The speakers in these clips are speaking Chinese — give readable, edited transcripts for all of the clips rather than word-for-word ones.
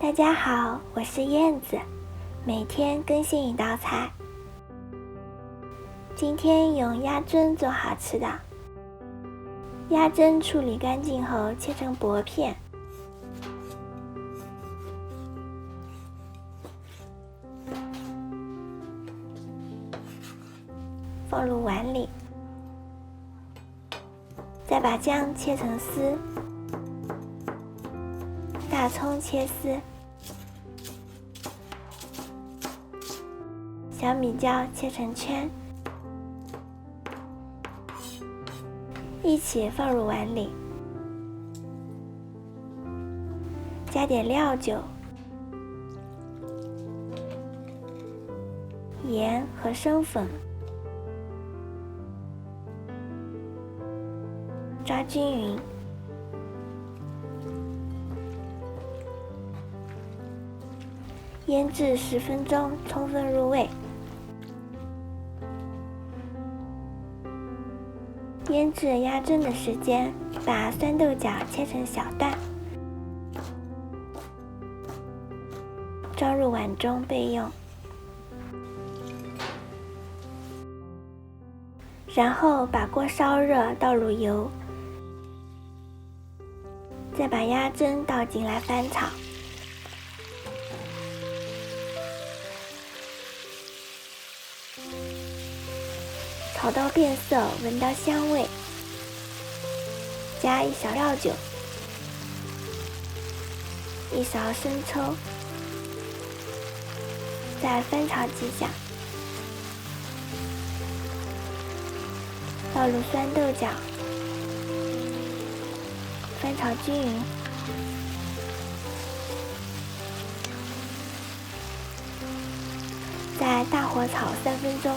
大家好，我是燕子，每天更新一道菜。今天用鸭胗做好吃的。鸭胗处理干净后切成薄片，放入碗里，再把姜切成丝，大葱切丝，小米椒切成圈，一起放入碗里，加点料酒、盐和生粉，抓均匀。腌制10分钟，充分入味。腌制鸭胗的时间，把酸豆角切成小段，装入碗中备用。然后把锅烧热，倒入油，再把鸭胗倒进来翻炒。炒到变色，闻到香味，加1勺料酒，1勺生抽，再翻炒几下，倒入酸豆角，翻炒均匀，再大火炒3分钟。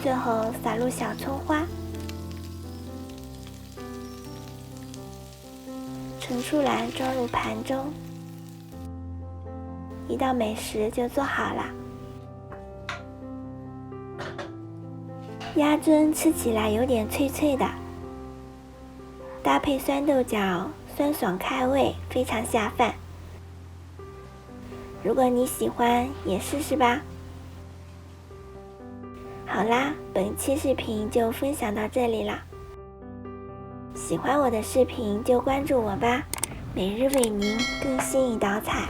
最后撒入小葱花，盛出来装入盘中，一道美食就做好了。鸭胗吃起来有点脆脆的，搭配酸豆角，酸爽开胃，非常下饭。如果你喜欢，也试试吧。好啦，本期视频就分享到这里啦。喜欢我的视频就关注我吧，每日为您更新一道菜。